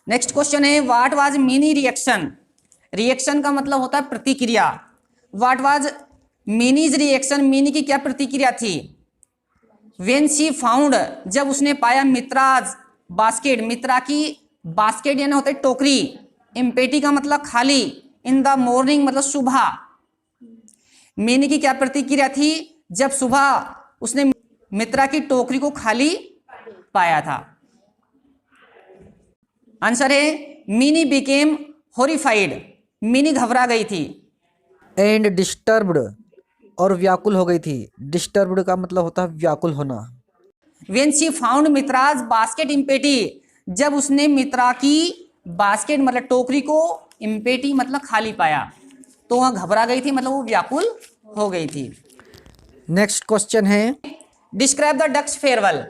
Next question है what was mini reaction. Reaction का मतलब होता है प्रतिक्रिया। What was minis reaction, mini की क्या प्रतिक्रिया थी। व्हेन शी फाउंड, जब उसने पाया मित्राज बास्केट, मित्रा की बास्केट यानी होता है टोकरी, एम्पेटी का मतलब खाली, इन द मॉर्निंग मतलब सुबह। मिनी की क्या प्रतिक्रिया थी जब सुबह उसने मित्रा की टोकरी को खाली पाया था। आंसर है मिनी बिकेम हॉरिफाइड, मिनी घबरा गई थी। एंड डिस्टर्ब्ड, और व्याकुल हो गई थी। डिस्टर्ब्ड का मतलब होता है व्याकुल होना। When she found Mitra's basket empty, जब उसने मित्रा की बास्केट मतलब टोकरी को इम्पेटी मतलब खाली पाया तो वह घबरा गई थी, मतलब वो व्याकुल हो गई थी। नेक्स्ट क्वेश्चन है describe the duck's farewell.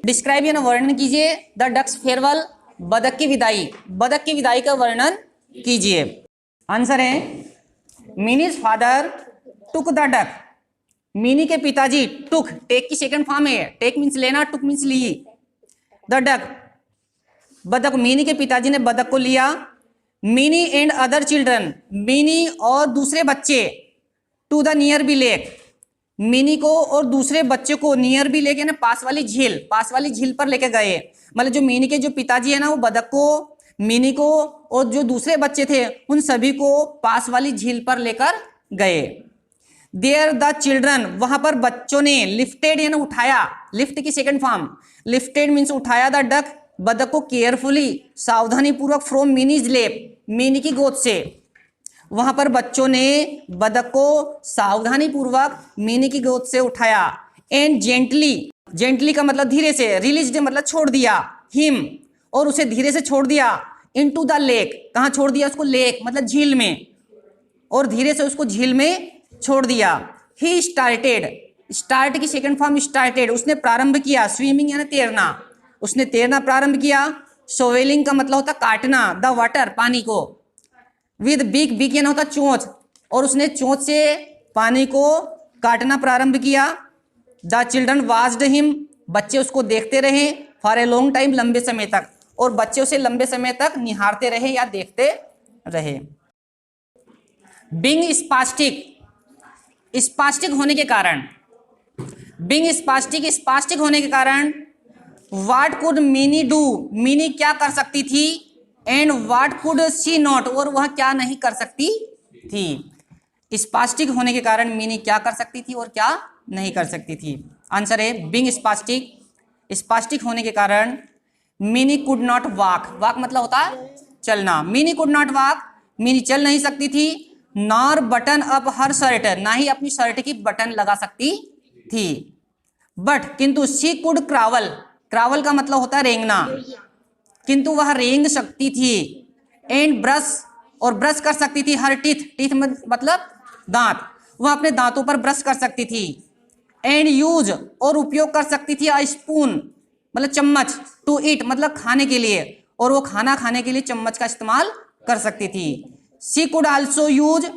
Describe यानी वर्णन कीजिए द डक्स फेयरवेल, बदक की विदाई, बदक की विदाई का वर्णन कीजिए। आंसर है Minnie's father took the duck, Minnie के पिताजी टुक, टेक की सेकंड फॉर्म है, टेक मीन्स लेना, टुक मीन्स ली, द डक बदक, मिनी के पिताजी ने बदक को लिया। Minnie and other children, Minnie और दूसरे बच्चे, to the nearby lake, Minnie को और दूसरे बच्चे को नियर बी लेक यानी पास वाली झील, पास वाली झील पर लेके गए। मतलब जो मिनी के जो पिताजी है ना वो बदक को, मिनी को और जो दूसरे बच्चे थे उन सभी को पास वाली झील पर लेकर गए। देयर द चिल्ड्रन, वहां पर बच्चों ने लिफ्टेड यानी उठाया, लिफ्ट की सेकंड फॉर्म, लिफ्टेड मीन्स उठाया, द डक बदक को केयरफुली सावधानी पूर्वक फ्रॉम मिनीज लेप, मिनी की गोद से। वहां पर बच्चों ने बदक को सावधानी पूर्वक मिनी की गोद से उठाया। एंड जेंटली, जेंटली का मतलब धीरे से, रिलीज मतलब छोड़ दिया, हिम और उसे धीरे से छोड़ दिया, इनटू द लेक, कहां छोड़ दिया उसको, लेक मतलब झील में, और धीरे से उसको झील में छोड़ दिया। ही स्टार्टेड, स्टार्ट की सेकंड फॉर्म स्टार्टेड, उसने प्रारंभ किया, स्विमिंग यानी तैरना, उसने तैरना प्रारंभ किया। सोवेलिंग का मतलब होता काटना, द वाटर पानी को, विद बिग, बिग यानी होता चोंच, और उसने चोंच से पानी को काटना प्रारंभ किया। द चिल्ड्रन वाच्ड हिम, बच्चे उसको देखते रहे, फॉर ए लॉन्ग टाइम लंबे समय तक, और बच्चे उसे लंबे समय तक निहारते रहे या देखते रहे। बीइंग स्पास्टिक, स्पास्टिक होने के कारण, बीइंग स्पास्टिक, स्पास्टिक होने के कारण what could mini do, mini क्या कर सकती थी, and what could she not, और वह क्या नहीं कर सकती थी। स्पास्टिक होने के कारण मिनी क्या कर सकती थी और क्या नहीं कर सकती थी। आंसर है बीइंग स्पास्टिक, स्पास्टिक होने के कारण mini could not walk, walk मतलब होता है चलना, mini could not walk, mini चल नहीं सकती थी। नॉर बटन अप हर शर्ट, ना ही अपनी शर्ट की बटन लगा सकती थी। बट किंतु शी कुड क्रावल, क्रावल का मतलब होता है रेंगना, किंतु वह रेंग सकती थी। एंड ब्रश, और ब्रश कर सकती थी, हर टीथ, टीथ मतलब दांत, वह अपने दांतों पर ब्रश कर सकती थी। एंड यूज, और उपयोग कर सकती थी, अ स्पून मतलब चम्मच, टू ईट मतलब खाने के लिए, और वो खाना खाने के लिए चम्मच का इस्तेमाल कर सकती थी। She could also use,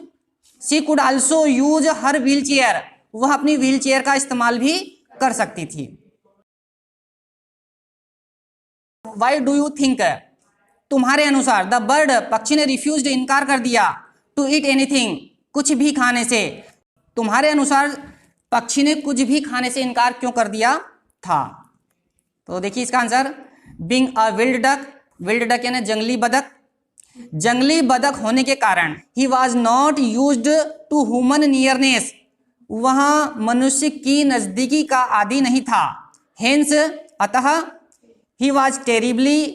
she could also use her wheel chair, वह अपनी व्हील चेयर का इस्तेमाल भी कर सकती थी। वाई डू यू थिंक, तुम्हारे अनुसार, द बर्ड पक्षी ने रिफ्यूज्ड इनकार कर दिया, टू ईट एनीथिंग कुछ भी खाने से, तुम्हारे अनुसार पक्षी ने कुछ भी खाने से इनकार क्यों कर दिया था। तो देखिए इसका answer being a wild duck, wild duck यानी जंगली बदक, जंगली बदक होने के कारण ही was not used to human nearness, वहां मनुष्य की नजदीकी का आदि नहीं था। हेंस अतः ही वॉज टेरिबली,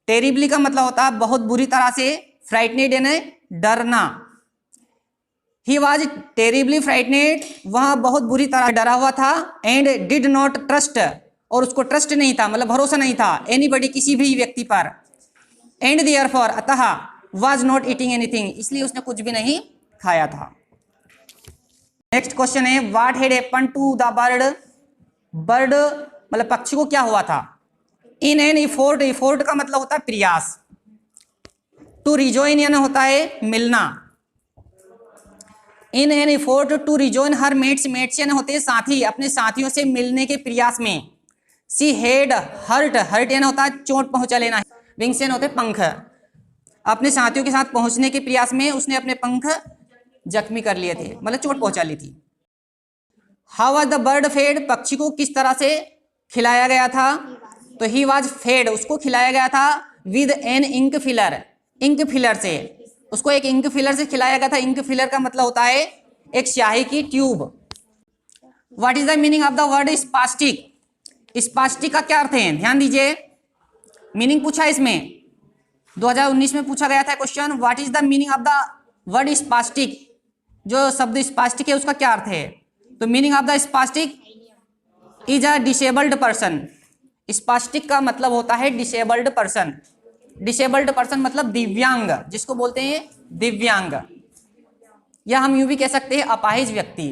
टेरिबली का मतलब होता है बहुत बुरी तरह से, फ्राइटनेड यानी डरना, ही वॉज टेरिबली फ्राइटनेड, वह बहुत बुरी तरह डरा हुआ था। एंड डिड नॉट ट्रस्ट, और उसको ट्रस्ट नहीं था मतलब भरोसा नहीं था, एनीबडी किसी भी व्यक्ति पर। एंड देयरफॉर अतः वॉज नॉट ईटिंग एनीथिंग, इसलिए उसने कुछ भी नहीं खाया था। नेक्स्ट क्वेश्चन है what had happen to the bird, bird मतलब पक्षी को क्या हुआ था। इन एन इफोर्ट, इफोर्ट का मतलब होता है प्रयास, टू रिजॉइन यानी होता है मिलना, in an effort to rejoin her mates, mates यानी होते हैं साथी, अपने साथियों से मिलने के प्रयास में। सी हेड हर्ट, हर्ट यानी होता है चोट पहुंचा लेना, विंग्स यानी होते पंख। अपने साथियों के साथ पहुंचने के प्रयास में उसने अपने पंख जख्मी कर लिए थे, मतलब चोट पहुंचा ली थी। How was the bird fed, पक्षी को किस तरह से खिलाया गया था? तो ही वाज फेड, उसको खिलाया गया था with an ink filler, ink filler से, उसको एक इंक फिलर से खिलाया गया था। इंक फिलर का मतलब होता है एक स्याही की tube. What is the meaning of the word spastic, spastic का क्या अर्थ है? ध्यान दीजिए, मीनिंग पूछा इसमें 2019 में पूछा गया था question, what is the meaning of the word spastic, जो शब्द स्पास्टिक है उसका क्या अर्थ है? तो meaning of the spastic is a disabled person. Spastic का मतलब होता है डिसेबल्ड पर्सन। डिसेबल्ड पर्सन मतलब दिव्यांग, जिसको बोलते हैं दिव्यांग, या हम यूं भी कह सकते हैं अपाहिज व्यक्ति।